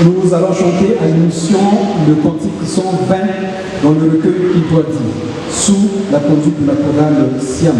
Nous allons chanter à l'émission le cantique 120 dans le recueil qui doit dire, sous la conduite de la chorale Siam.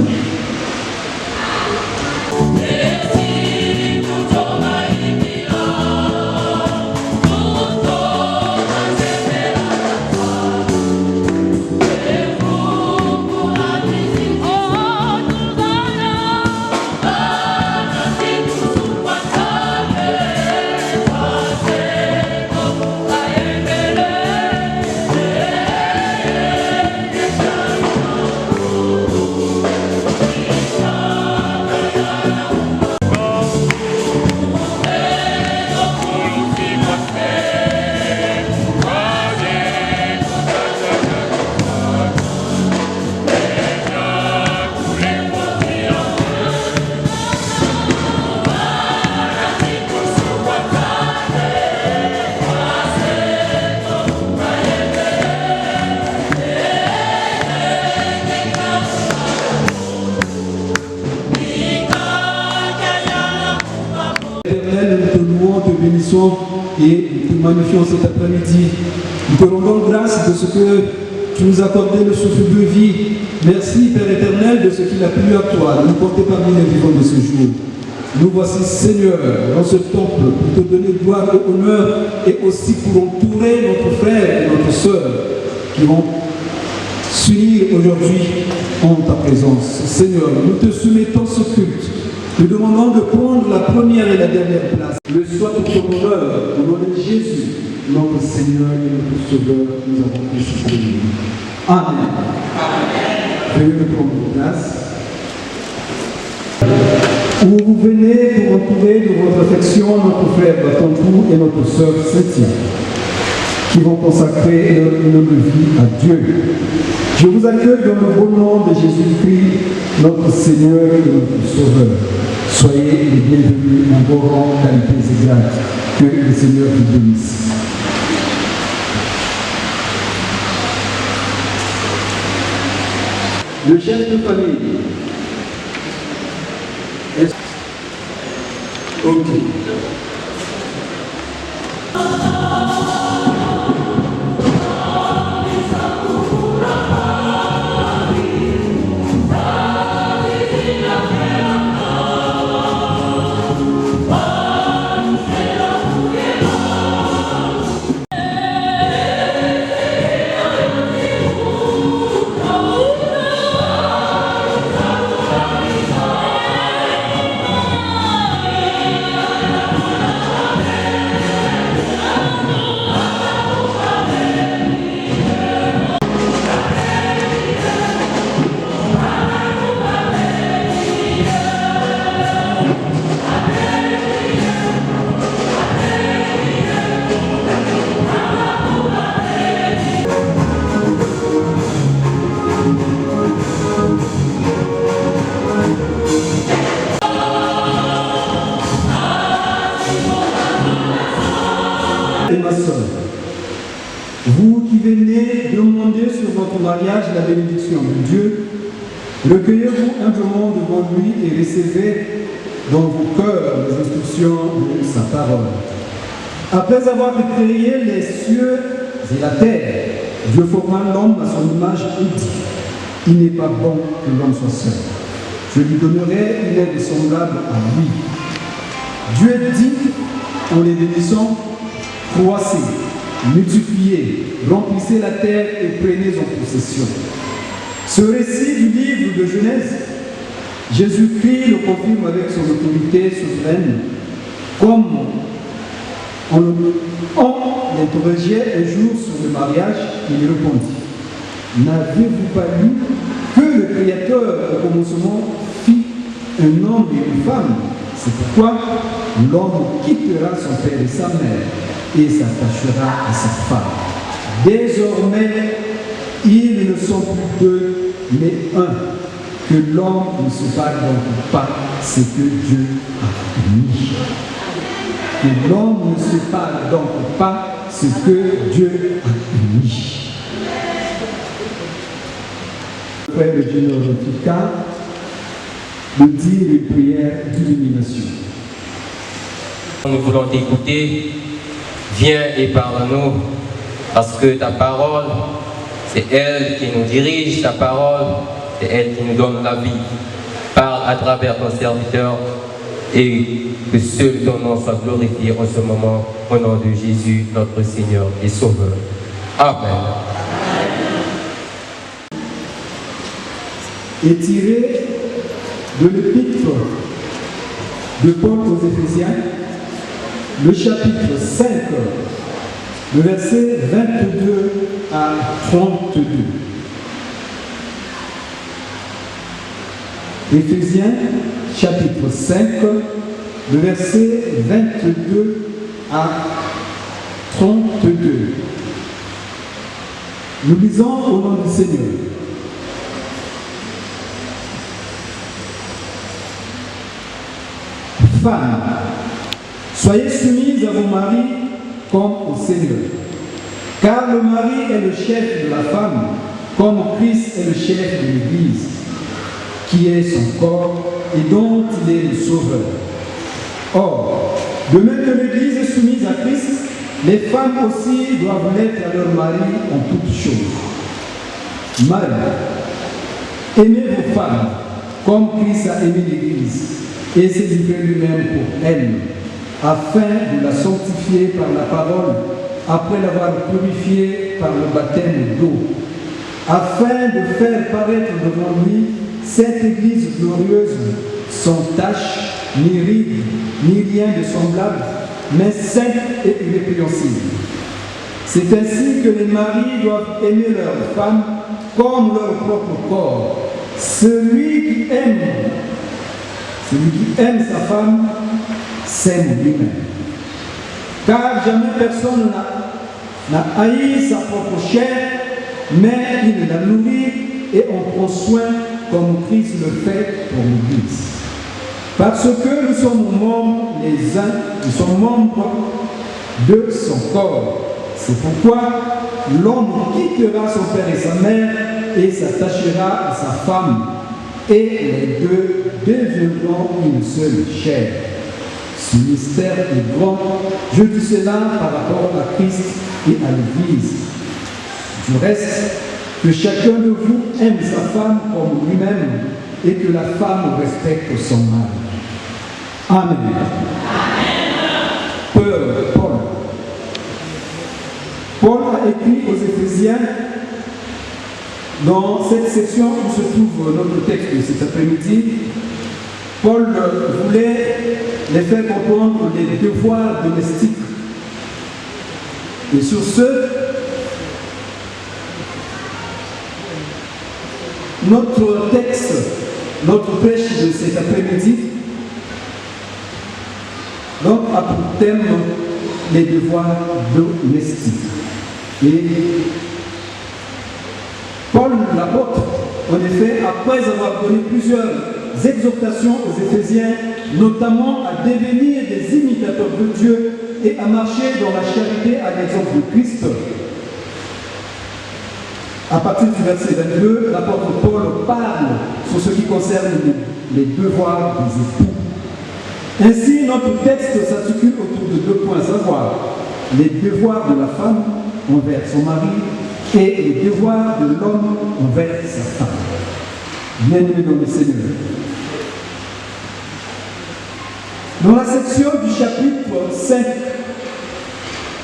Et nous te magnifions cet après-midi. Nous te rendons grâce de ce que tu nous as accordé le souffle de vie. Merci, Père éternel, de ce qu'il a plu à toi, de nous porter parmi les vivants de ce jour. Nous voici, Seigneur, dans ce temple, pour te donner gloire et honneur, et aussi pour entourer notre frère et notre sœur qui vont s'unir aujourd'hui en ta présence. Seigneur, nous te soumettons ce culte. Nous demandons de prendre la première et la dernière place. Le soit pour ton honneur, au nom de Jésus, notre Seigneur et notre Sauveur, nous avons prié. Amen. Veuillez prendre vos places. Où vous venez pour entourer de votre affection notre frère Batantou et notre sœur Cétine, qui vont consacrer leur vie à Dieu. Je vous accueille dans le beau nom de Jésus-Christ, notre Seigneur et notre Sauveur. Soyez les bienvenus en vos rangs, qualités et grades. Que le Seigneur vous bénisse. Le chef de famille. Ok. Vous qui venez demander sur votre mariage la bénédiction de Dieu, recueillez-vous humblement devant lui et recevez dans vos cœurs les instructions de sa parole. Après avoir créé les cieux et la terre, Dieu forma l'homme à son image et dit, il n'est pas bon que l'homme soit seul. Je lui donnerai une aide semblable à lui. Dieu dit, en les bénissant, croissez, multipliez, remplissez la terre et prenez en possession. Ce récit du livre de Genèse, Jésus-Christ le confirme avec son autorité souveraine, comme on l'interrogeait un jour sur le mariage, il répondit, n'avez-vous pas lu que le Créateur au commencement fit un homme et une femme? C'est pourquoi l'homme quittera son père et sa mère et s'attachera à sa femme. Désormais, ils ne sont plus deux, mais un. Que l'homme ne sépare donc pas ce que Dieu a uni. Que l'homme ne sépare donc pas ce que Dieu a uni. Frère le Junior Rotika de dire une prière d'illumination. Nous voulons t'écouter, viens et parle-nous, parce que ta parole, c'est elle qui nous dirige, ta parole, c'est elle qui nous donne la vie. Parle à travers ton serviteur et que seul ton nom soit glorifié en ce moment, au nom de Jésus, notre Seigneur et Sauveur. Amen. Et tiré de l'épître de Paul aux Éphésiens, le chapitre 5, le verset 22 à 32. Éphésiens, chapitre 5, le verset 22 à 32. Nous lisons au nom du Seigneur. Femmes, soyez soumises à vos maris comme au Seigneur. Car le mari est le chef de la femme, comme Christ est le chef de l'Église, qui est son corps et dont il est le sauveur. Or, de même que l'Église est soumise à Christ, les femmes aussi doivent l'être à leur mari en toutes choses. Marie, aimez vos femmes comme Christ a aimé l'Église et s'est livré lui-même pour elle, afin de la sanctifier par la parole, après l'avoir purifiée par le baptême d'eau, afin de faire paraître devant lui cette Église glorieuse, sans tache, ni ride, ni rien de semblable, mais sainte et irrépréhensible. C'est ainsi que les maris doivent aimer leurs femmes comme leur propre corps. Celui qui aime sa femme s'aime lui-même. Car jamais personne n'a haï sa propre chair, mais il la nourrit et en prend soin comme Christ le fait pour l'Église. Parce que nous sommes membres les uns, nous sommes membres de son corps. C'est pourquoi l'homme quittera son père et sa mère et s'attachera à sa femme, et les deux deviendront une seule chair. Ce mystère est grand. Je dis cela par rapport à Christ et à l'Église. Du reste, que chacun de vous aime sa femme comme lui-même et que la femme respecte son mari. Amen. Paul a écrit aux Éphésiens, dans cette section où se trouve notre texte de cet après-midi. Paul voulait les faire comprendre les devoirs domestiques. Et sur ce, notre texte, notre prêche de cet après-midi, donc a pour thème les devoirs domestiques. Et Paul l'apôtre, en effet, après avoir donné plusieurs exhortations aux Éphésiens, notamment à devenir des imitateurs de Dieu et à marcher dans la charité à l'exemple de Christ, à partir du verset 22, l'apôtre Paul parle sur ce qui concerne les devoirs des époux. Ainsi, notre texte s'articule autour de 2 points, à savoir les devoirs de la femme envers son mari et les devoirs de l'homme envers sa femme. Bien-aimés dans le Seigneur. Dans la section du chapitre 5,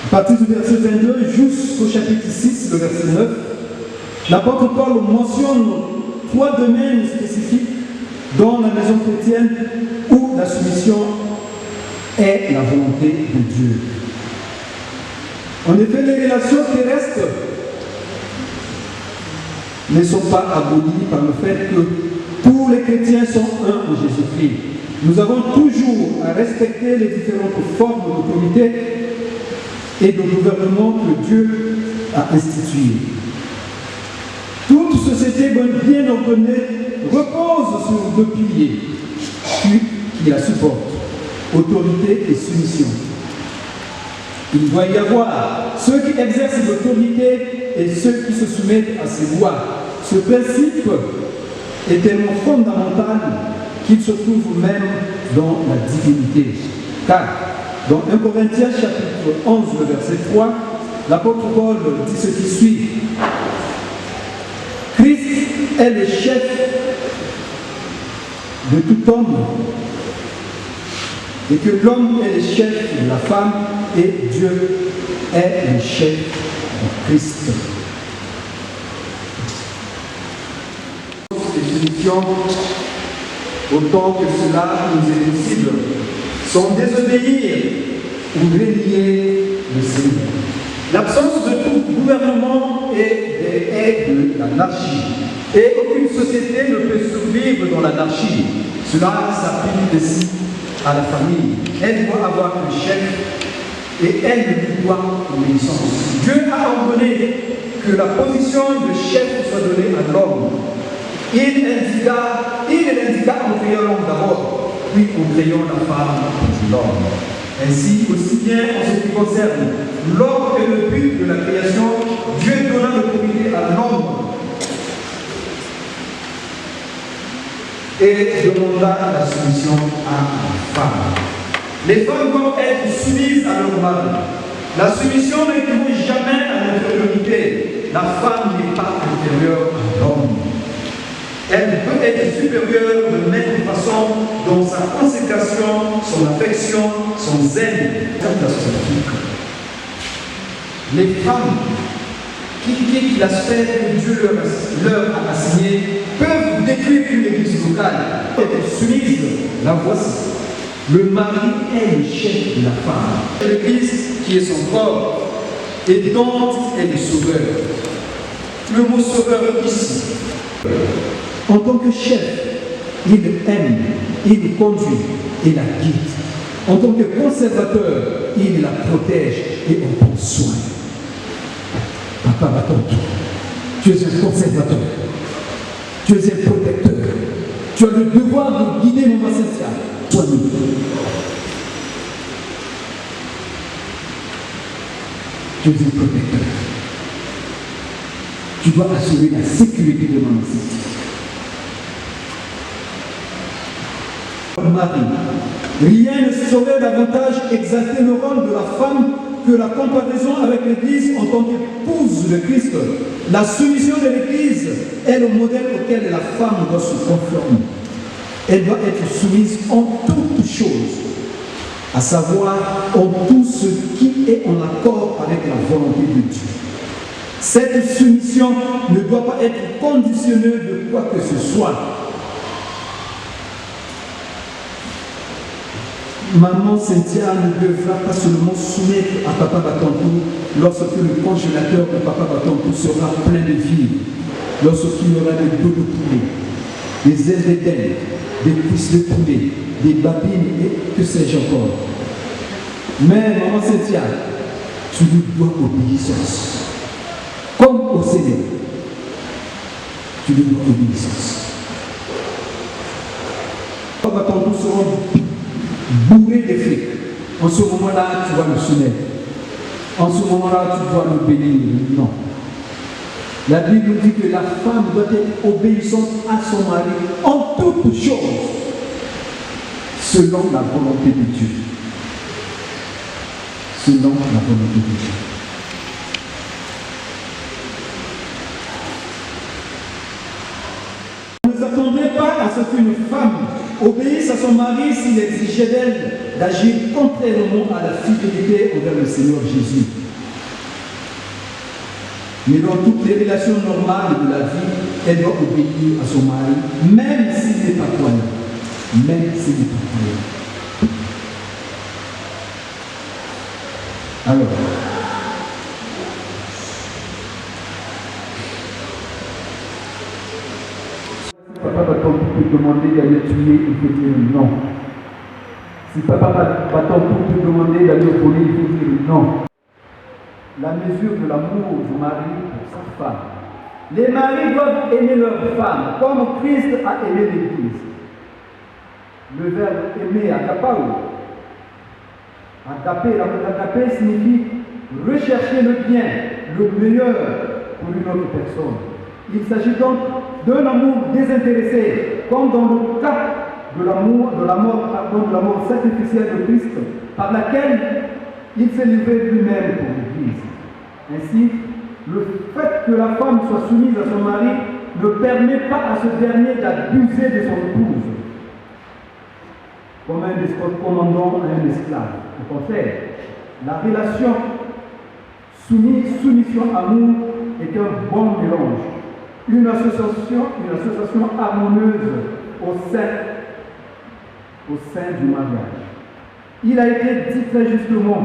à partir du verset 22 jusqu'au chapitre 6, le verset 9, l'apôtre Paul mentionne 3 domaines spécifiques dans la maison chrétienne où la soumission est la volonté de Dieu. En effet, les relations terrestres ne sont pas abolies par le fait que tous les chrétiens sont un en Jésus-Christ. Nous avons toujours à respecter les différentes formes d'autorité et de gouvernement que Dieu a instituées. Toute société bien ordonnée repose sur 2 piliers qui la supportent, autorité et soumission. Il doit y avoir ceux qui exercent l'autorité et ceux qui se soumettent à ses lois. Ce principe est tellement fondamental qu'il se trouve même dans la divinité. Car dans 1 Corinthiens chapitre 11, le verset 3, l'apôtre Paul dit ce qui suit. Christ est le chef de tout homme et que l'homme est le chef de la femme et Dieu est le chef de Christ. Définitions, autant que cela nous est possible, sont désobéir ou renier le Seigneur. L'absence de tout gouvernement est de l'anarchie. Et aucune société ne peut survivre dans l'anarchie. Cela s'applique aussi à la famille. Elle doit avoir un chef et elle lui doit obéissance. Dieu a ordonné que la position de chef soit donnée à l'homme. Il l'indiqua en créant l'homme d'abord, puis en créant la femme pour l'homme. Ainsi, aussi bien en ce qui concerne l'homme et le but de la création, Dieu donna l'autorité à l'homme et demanda la soumission à la femme. Les femmes doivent être soumises à leur mari. La soumission n'équivaut jamais à l'infériorité. La femme n'est pas inférieure à Elle peut être supérieure de maître façon dans sa consécration, son affection, son zèle. Les femmes qui quittent l'aspect que Dieu leur a assigné peuvent détruire une église locale. Être soumise, la voici. Le mari est le chef de la femme. L'église qui est son corps et dont elle est sauveur. Le mot sauveur ici. En tant que chef, il aime, il conduit et la guide. En tant que conservateur, il la protège et en prend soin. Papa, attends-toi. Tu es un conservateur. Tu es un protecteur. Tu as le devoir de guider mon ancestral. Sois-nous. Tu es un protecteur. Tu dois assurer la sécurité de mon ancestral. Marie, rien ne saurait davantage exalter le rôle de la femme que la comparaison avec l'Église en tant qu'épouse de Christ. La soumission de l'Église est le modèle auquel la femme doit se conformer. Elle doit être soumise en toutes choses, à savoir en tout ce qui est en accord avec la volonté de Dieu. Cette soumission ne doit pas être conditionnée de quoi que ce soit. Maman Cynthia ne devra pas seulement soumettre à Papa Batantou lorsque le congélateur de Papa Batantou sera plein de vivres, lorsqu'il y aura des dos de poulet, des ailes d'éden, des cuisses de poulet, des babines et que sais-je encore. Mais Maman Cynthia, tu lui dois obéissance. Comme au Seigneur, tu lui dois obéissance. Papa Batantou sera bourré de fric. En ce moment-là, tu vas le soumettre. En ce moment-là, tu dois le bénir. Non. La Bible dit que la femme doit être obéissante à son mari en toutes choses, selon la volonté de Dieu. Selon la volonté de Dieu. Ne vous attendez pas à ce qu'une femme obéisse à son mari s'il exigeait d'elle d'agir contrairement à la fidélité envers le Seigneur Jésus. Mais dans toutes les relations normales de la vie, elle doit obéir à son mari, même s'il n'est pas croyant. Même s'il n'est pas croyant. Alors, Papa Batantou peut demander d'aller tuer, il faut dire non. Si Papa Batantou peut demander d'aller au voler, il faut dire non. La mesure de l'amour du mari pour sa femme. Les maris doivent aimer leur femme comme Christ a aimé l'Église. Le verbe aimer, agapao. Agapé signifie rechercher le bien, le meilleur pour une autre personne. Il s'agit donc d'un amour désintéressé, comme dans le cas de la mort sacrificielle de Christ, par laquelle il s'est livré lui-même pour l'Église. Ainsi, le fait que la femme soit soumise à son mari ne permet pas à ce dernier d'abuser de son épouse, comme un despote commandant à un esclave. Au contraire, la relation soumission-amour est un bon mélange. Une association harmonieuse au sein du mariage. Il a été dit très justement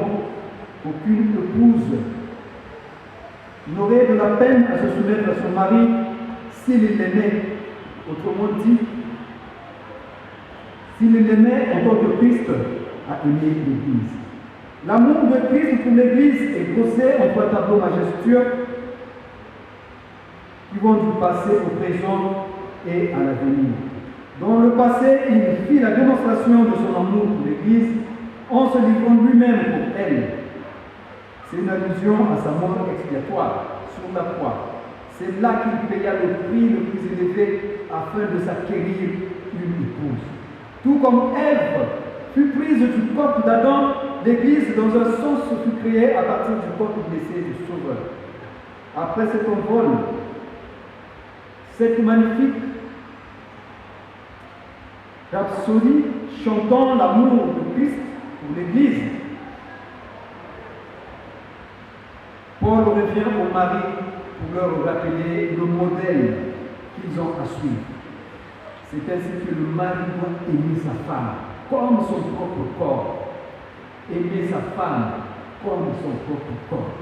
qu'aucune épouse n'aurait de la peine à se soumettre à son mari s'il l'aimait. Autrement dit, s'il l'aimait en tant que Christ a aimé l'Église. L'amour de Christ pour l'Église est brossé en trois tableaux majestueux qui vont du passé au présent et à l'avenir. Dans le passé, il fit la démonstration de son amour pour l'Église en se livrant lui-même pour elle. C'est une allusion à sa mort expiatoire sur la croix. C'est là qu'il paya le prix le plus élevé afin de s'acquérir une épouse. Tout comme Ève fut prise du corps d'Adam, l'Église, dans un sens, fut créée à partir du corps blessé du Sauveur. Après cet envol, cette magnifique Rhapsodie chantant l'amour de Christ pour l'Église. Paul revient au mari pour leur rappeler le modèle qu'ils ont à suivre. C'est ainsi que le mari doit aimer sa femme comme son propre corps. Aimer sa femme comme son propre corps.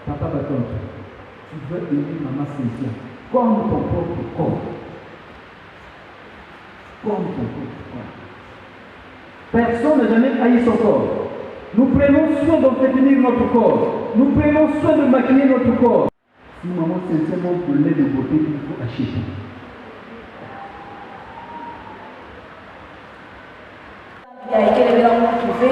Papa Baton, tu dois aimer maman Cynthia comme ton propre corps. Comme ton propre corps. Personne n'a jamais haï son corps. Nous prenons soin d'entretenir notre corps. Nous prenons soin de maquiller notre corps. Si maman Cynthia montre le lait de beauté qu'il faut acheter. Yaekelevela muthuve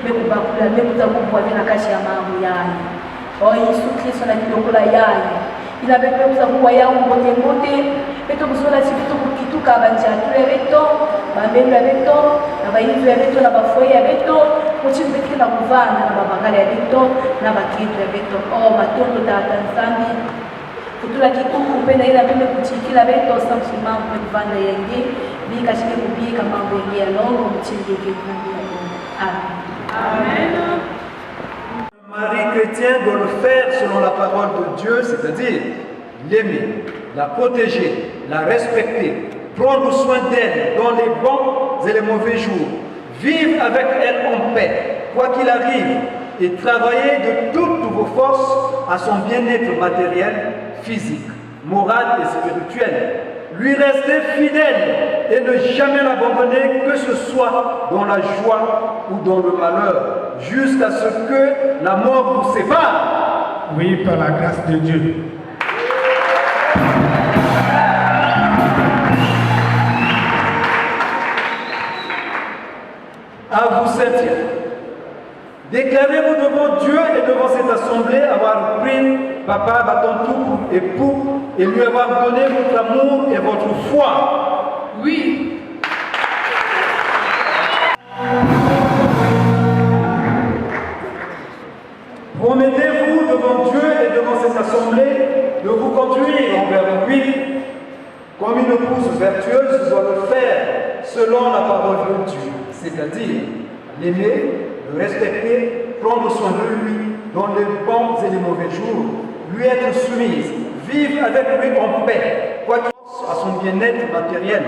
bekubakula bekuza kubwavela kashi ya mambo yayo Yesu Kristo na kilokola yayo ila bekuza kuwa yawo ngote beto kuzola sibitu kukituka banjatu ya beto bambendo ya beto na bayizu ya beto na bafoye ya beto kuchimbekile na kuvana na babangala ya beto na bakitu ya beto matondo tata nzambi kutula kikuku pena ila pembe kuchikila beto samsima kwa kuvanda yenge bika chike kubika mambo yengi ya longo mchingi kikumbia Amen. Le mari chrétien doit le faire selon la parole de Dieu, c'est-à-dire l'aimer, la protéger, la respecter, prendre soin d'elle dans les bons et les mauvais jours, vivre avec elle en paix, quoi qu'il arrive, et travailler de toutes vos forces à son bien-être matériel, physique, moral et spirituel. Lui rester fidèle et ne jamais l'abandonner, que ce soit dans la joie ou dans le malheur, jusqu'à ce que la mort vous sépare. Oui, par la grâce de Dieu. À vous, Cynthia, déclarez-vous devant Dieu et devant cette assemblée avoir pris Papa Batontou pour époux et lui avoir donné votre amour et votre foi. Oui. Promettez-vous devant Dieu et devant cette assemblée de vous conduire envers lui comme une épouse vertueuse doit le faire selon la parole de Dieu, c'est-à-dire l'aimer, le respecter, prendre soin de lui dans les bons et les mauvais jours, lui être soumise, vivre avec lui en paix, quoi qu'il soit à son bien-être matériel,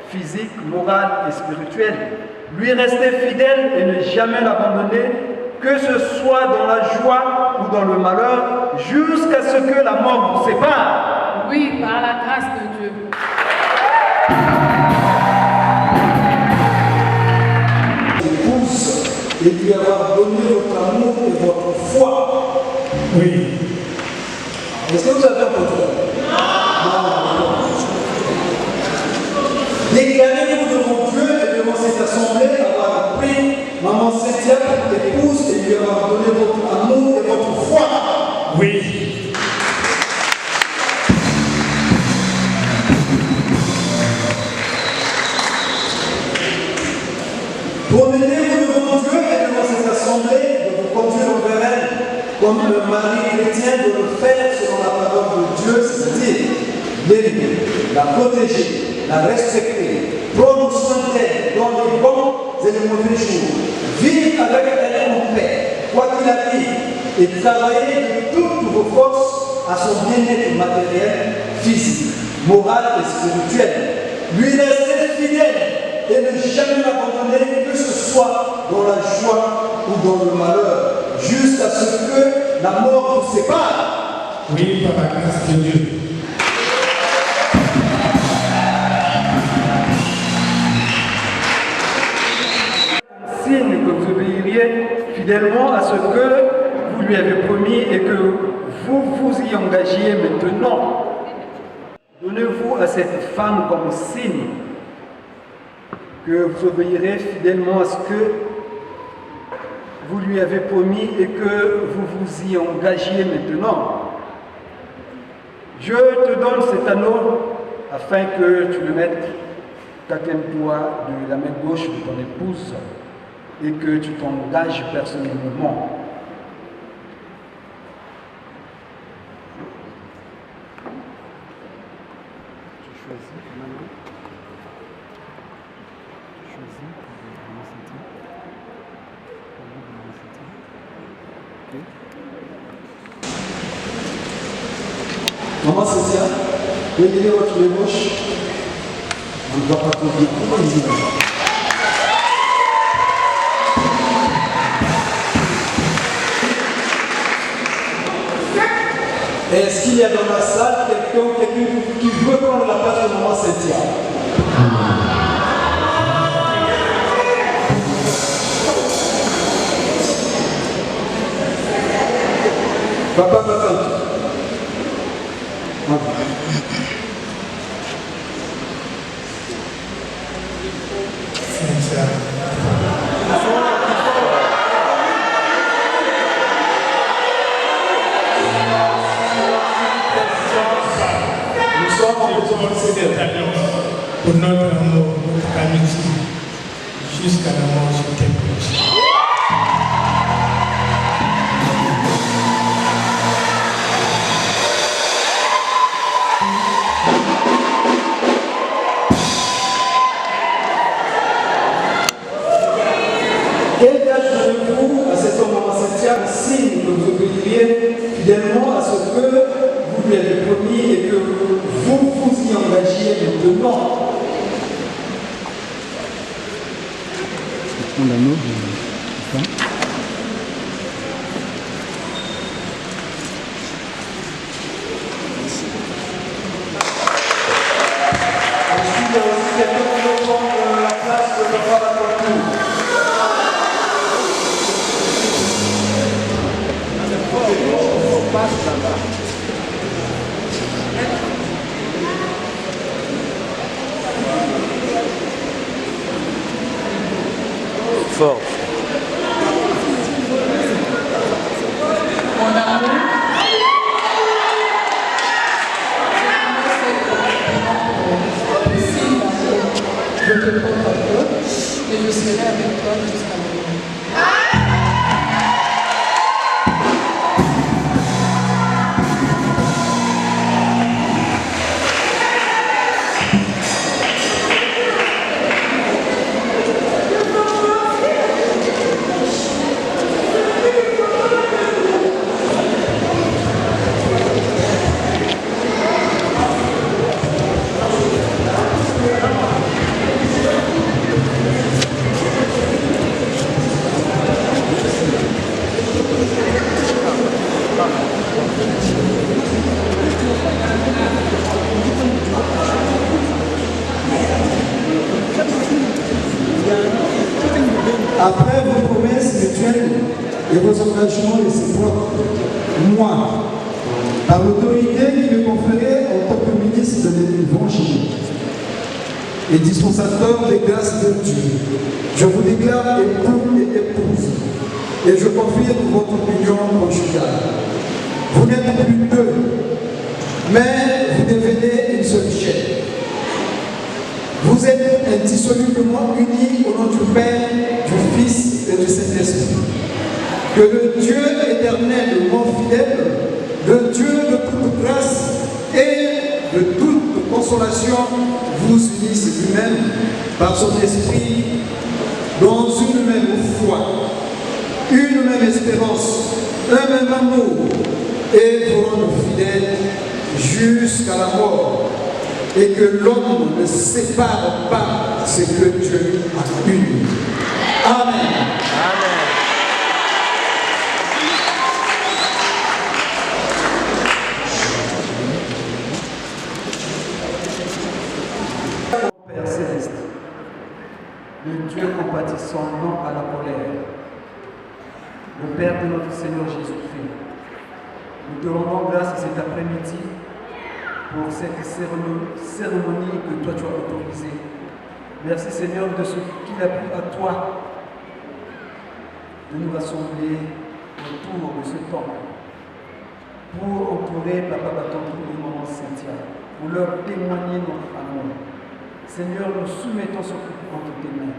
physique, moral et spirituel, lui rester fidèle et ne jamais l'abandonner, que ce soit dans la joie ou dans le malheur, jusqu'à ce que la mort vous sépare. Oui, par la grâce de Dieu. Épouse et lui avoir donné votre amour et votre foi. Oui. Est-ce que vous avez un contrôle? Déclarez-vous devant Dieu et devant cette assemblée avoir pris maman Cynthia pour épouse et lui avoir donné votre amour et votre foi. Oui. Promettez-vous devant Dieu et devant cette assemblée de vous conduire envers elle comme le mari chrétien de le faire selon la parole de Dieu, c'est-à-dire l'aimer, la protéger, la respecter, prendre soin d'elle dans les bons et les mauvais jours, vivre avec elle en paix, quoi qu'il arrive, et travailler de toutes vos forces à son bien-être matériel, physique, moral et spirituel. Lui rester fidèle et ne jamais l'abandonner, que ce soit dans la joie ou dans le malheur, jusqu'à ce que la mort vous sépare. Oui, par la grâce de Dieu. Signe que vous obéiriez fidèlement à ce que vous lui avez promis et que vous vous y engagiez maintenant. Donnez-vous à cette femme comme signe que vous obéirez fidèlement à ce que vous lui avez promis et que vous vous y engagiez maintenant. Je te donne cet anneau afin que tu le mettes quatrième doigt de la main gauche de ton épouse et que tu t'engages personnellement. Tu choisis l'anneau. Maman Cécia, venez votre gauche. On ne doit pas conduire. Est-ce qu'il y a dans la salle quelqu'un qui veut prendre la place de maman Cynthia? Papa. Cynthia. Nous sommes en présence de Pour notre amour, notre amitié, jusqu'à la mort, je t'aime. Quel gage donnez-vous à cet homme maman Cynthia, un signe que vous obéiriez fidèlement à ce que vous lui avez promis et que vous vous y engagiez maintenant? Ensuite, il y a aussi quelqu'un qui veut prendre la place de papa Batantou. Fort. Mon amour, je te prends à toi et je serai avec toi jusqu'à la mort. Après vos promesses mutuelles et vos engagements réciproques, moi, par l'autorité qui me conférait en tant que ministre de l'Évangile et dispensateur des grâces de Dieu, je vous déclare époux et épouse, et je confirme votre union conjugale. Vous n'êtes plus deux, mais vous devenez une seule chair. Vous êtes indissolublement unis au nom du Père, du Fils et du Saint-Esprit. Que le Dieu éternel, le monde fidèle, le Dieu de toute grâce et de toute consolation vous unisse lui-même par son esprit dans une même foi, une même espérance, un même amour et vous rendre fidèles jusqu'à la mort. Et que l'homme ne sépare pas ce que Dieu a uni. Amen. Père céleste, le Dieu compatissant, non à la colère, le Père de notre Seigneur Jésus-Christ, nous te rendons grâce cet après-midi pour cette cérémonie que toi tu as autorisée. Merci Seigneur de ce qu'il a plu à toi de nous rassembler autour de ce temple pour entourer Papa Batantou et Maman Cynthia, pour leur témoigner notre amour. Seigneur, nous soumettons ce couple entre tes mains.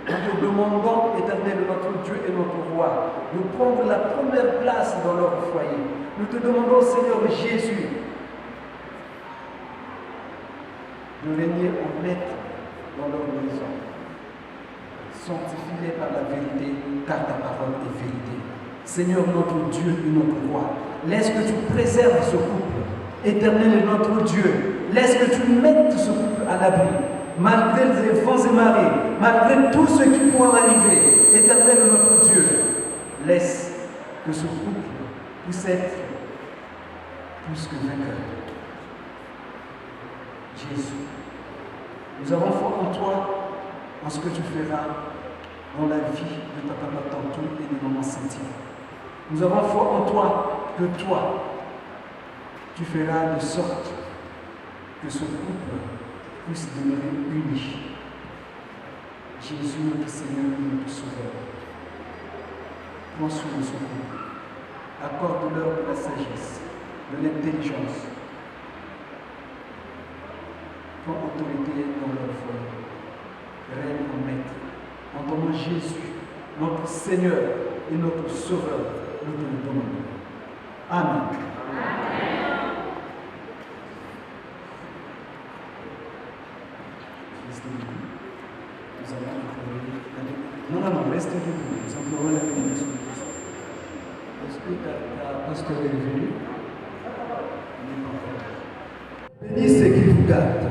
Nous te demandons, éternel notre Dieu et notre Roi, de prendre la première place dans leur foyer. Nous te demandons, Seigneur Jésus, de venir en maître dans leur maison. Sanctifie-les par la vérité, car ta parole est vérité. Seigneur notre Dieu et notre roi, laisse que tu préserves ce couple. Éternel est notre Dieu, laisse que tu mettes ce couple à l'abri, malgré les vents et marées, malgré tout ce qui pourra arriver. Éternel est notre Dieu, laisse que ce couple puisse être plus que vainqueur. Jésus, nous avons foi en toi, en ce que tu feras dans la vie de ta papa tantôt et de maman Cynthia. Nous avons foi en toi, que toi, tu feras de sorte que ce couple puisse demeurer uni. Jésus, notre Seigneur et notre Sauveur, prends soin de ce couple. Accorde-leur de la sagesse, de l'intelligence. Prends autorité dans leur foi. Règne en maître. En ton nom Jésus, notre Seigneur et notre Sauveur, nous te le demandons. Amen. Restez debout. Nous allons implorer. Non, restez debout. Nous implorons la bénédiction de Dieu. Est-ce que ta pasteur est venu? Bénis ceux qui vous gardent.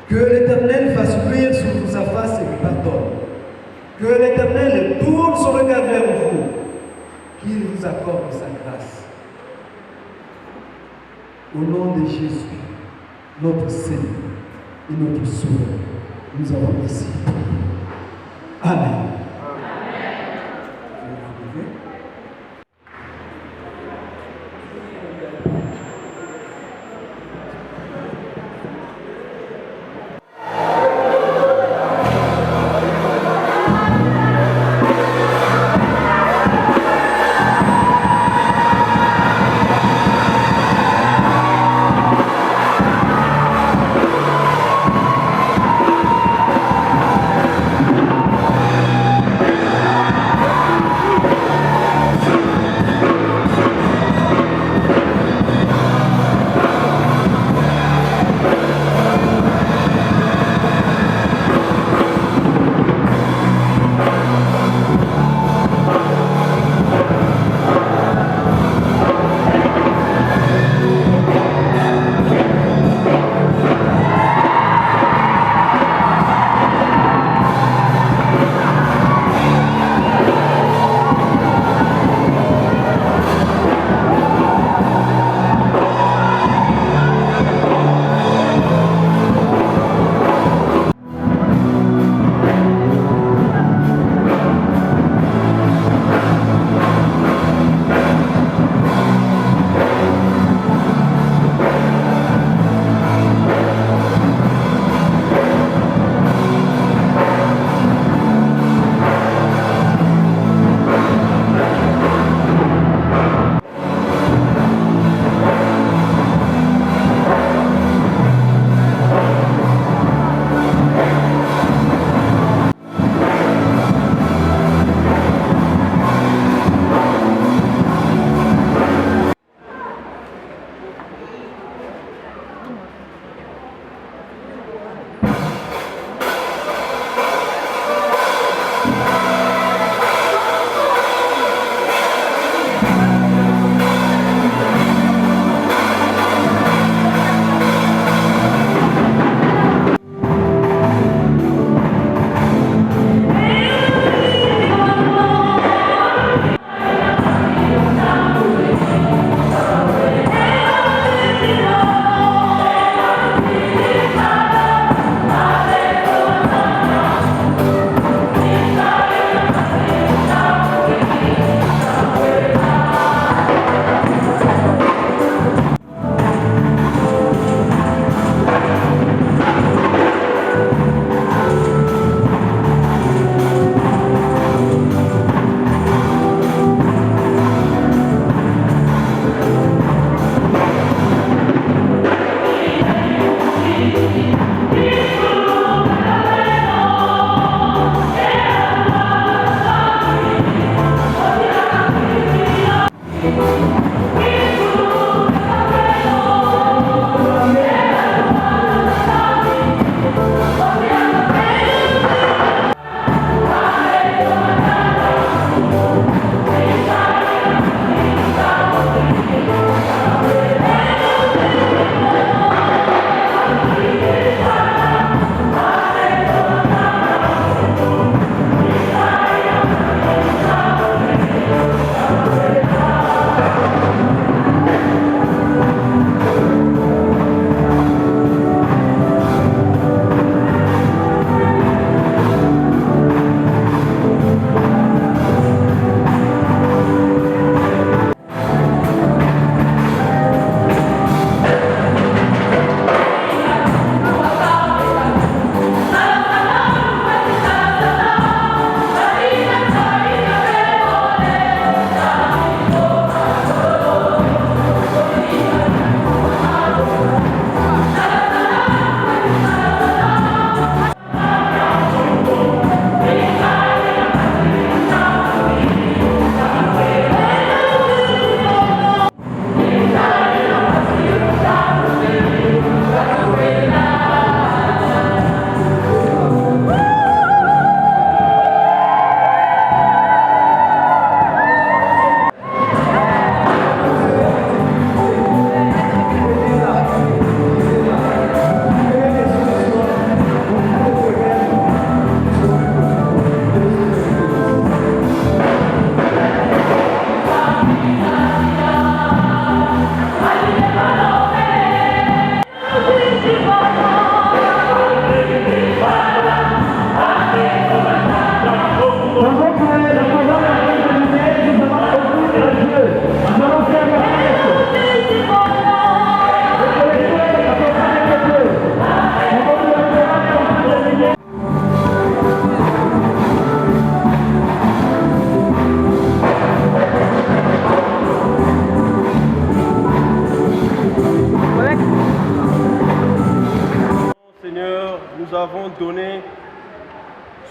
Que l'Éternel fasse luire sur vous sa face et vous pardonne. Que l'Éternel tourne son regard vers vous. Qu'il vous accorde sa grâce. Au nom de Jésus, notre Seigneur et notre Sauveur, nous avons ici. Amen.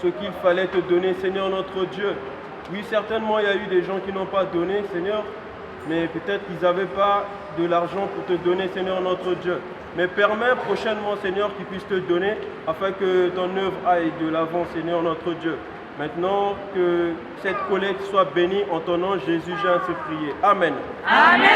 ce qu'il fallait te donner, Seigneur notre Dieu. Oui, certainement, il y a eu des gens qui n'ont pas donné, Seigneur, mais peut-être qu'ils n'avaient pas de l'argent pour te donner, Seigneur notre Dieu. Mais permets prochainement, Seigneur, qu'ils puissent te donner afin que ton œuvre aille de l'avant, Seigneur notre Dieu. Maintenant, que cette collecte soit bénie en ton nom, Jésus, j'ai ainsi prié. Amen. Amen.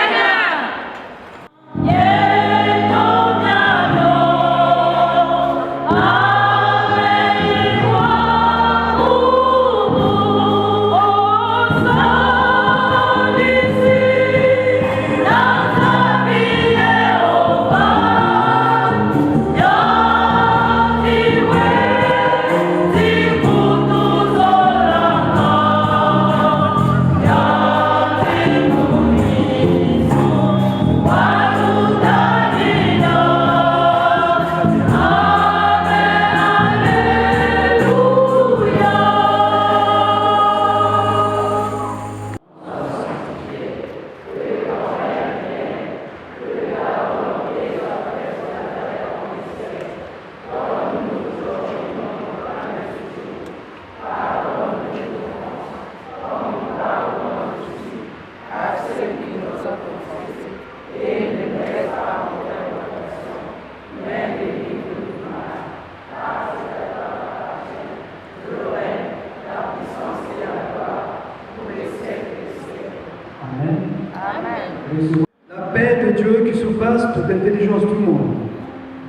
La paix de Dieu qui surpasse toute intelligence du monde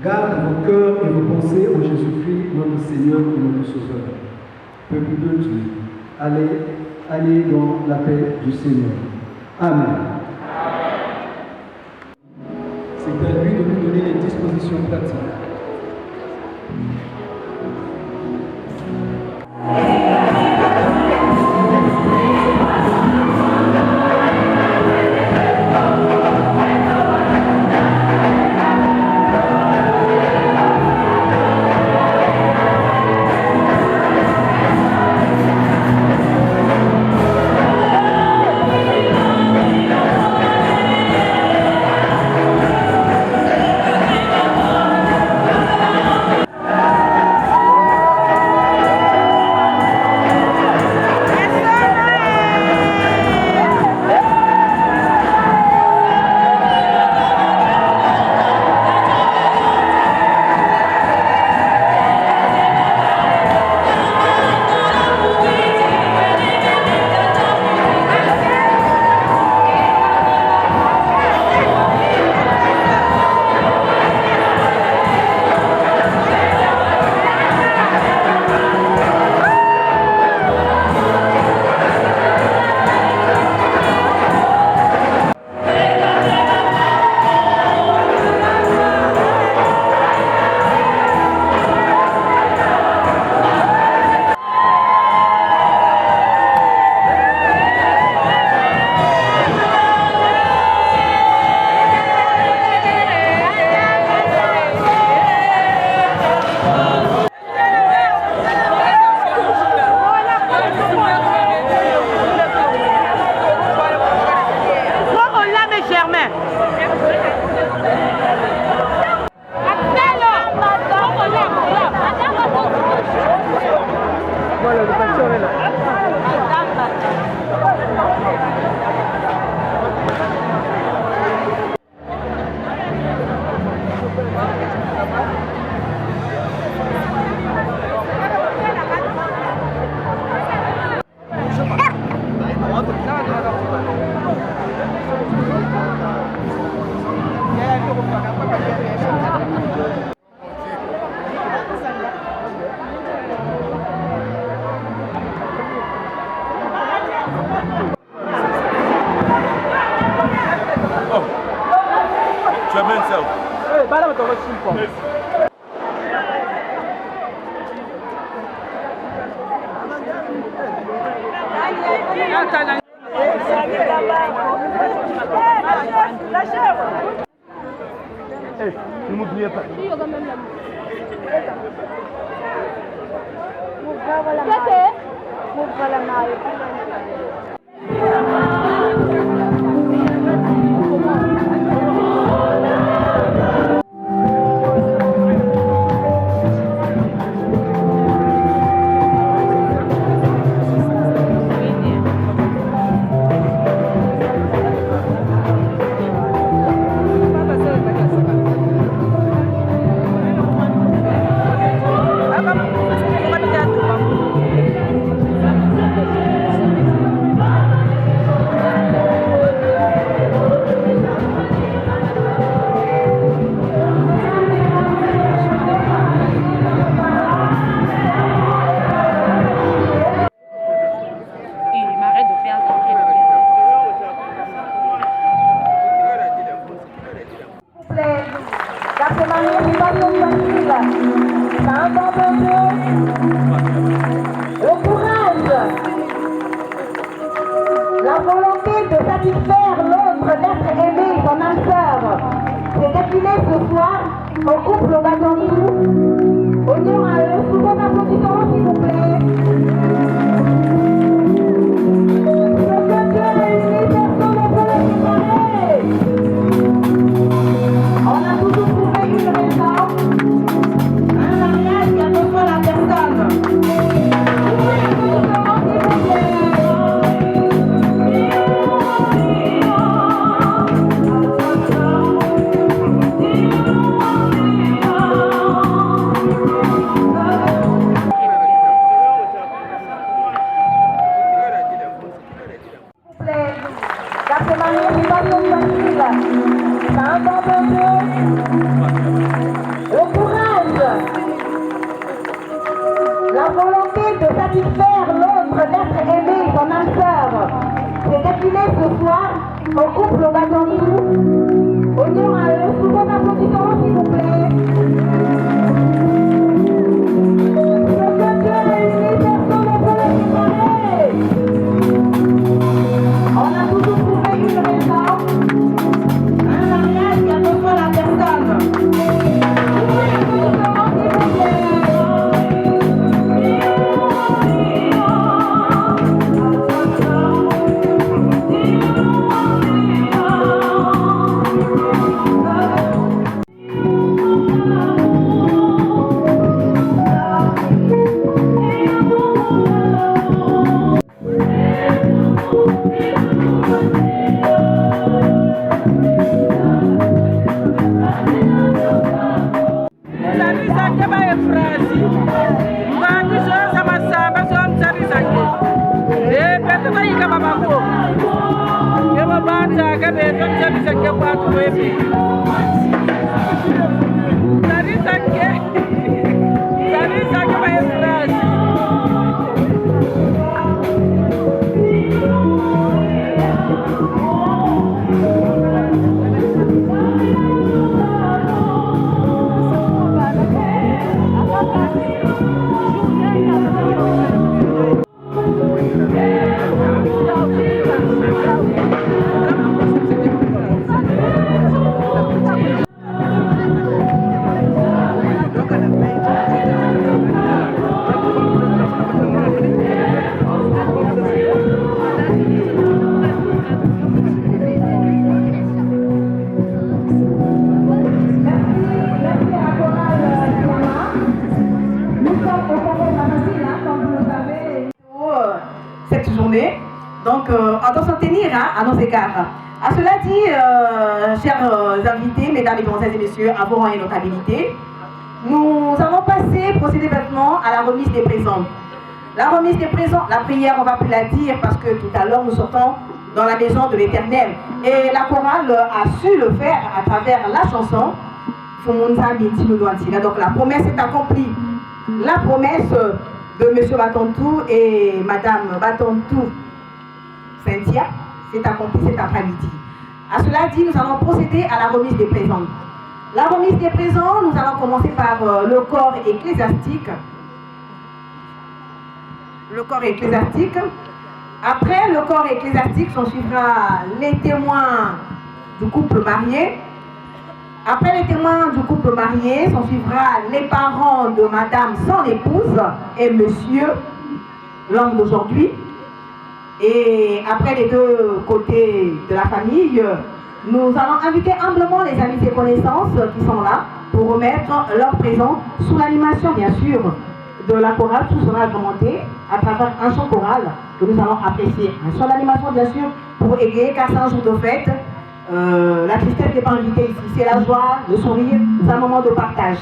garde vos cœurs et vos pensées en Jésus-Christ, notre Seigneur et notre Sauveur. Peuple de Dieu, allez dans la paix du Seigneur. Amen. C'est à lui de nous donner les dispositions pratiques. Ne m'oubliez pas. satisfaire l'autre, d'être aimé, son âme sœur. C'est défilé ce soir au couple Batantou. Honneur à eux, sous vos applaudissements s'il vous plaît. Ce que Dieu a uni, personne ne peut le séparer. On a toujours trouvé une raison, un mariage qui a besoin de la personne. Le courage, la volonté de satisfaire l'autre, d'être aimé, son âme sœur. C'est défilé ce soir au couple Batantou. Honneur à eux, sous vos applaudissements s'il vous plaît. Ce que Dieu a uni, personne ne peut le séparer. On a toujours trouvé une raison, un mariage qui a besoin de la personne. Donc, on doit s'en tenir à nos égards. À cela dit, chers invités, mesdames et demoiselles et messieurs, à vos rangs et notabilités, nous allons procéder maintenant à la remise des présents. La remise des présents, la prière, on ne va plus la dire parce que tout à l'heure nous sortons dans la maison de l'Éternel. Et la chorale a su le faire à travers la chanson. Donc la promesse est accomplie. La promesse de M. Batantou et Mme Batantou Cynthia s'est accomplie cet après-midi. À cela dit, nous allons procéder à la remise des présents. La remise des présents, nous allons commencer par le corps ecclésiastique. Le corps ecclésiastique. Après le corps ecclésiastique, s'en suivra les témoins du couple marié. Après les témoins du couple marié, s'en suivra les parents de madame son épouse et monsieur, l'homme d'aujourd'hui. Et après les deux côtés de la famille, nous allons inviter humblement les amis et connaissances qui sont là pour remettre leur présent sous l'animation, bien sûr, de la chorale. Tout sera agrémenté à travers un chant choral que nous allons apprécier. Un chant d'animation, bien sûr, pour égayer, car c'est un jour de fête. La tristesse n'est pas invitée ici, c'est la joie, le sourire, c'est un moment de partage.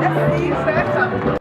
Merci,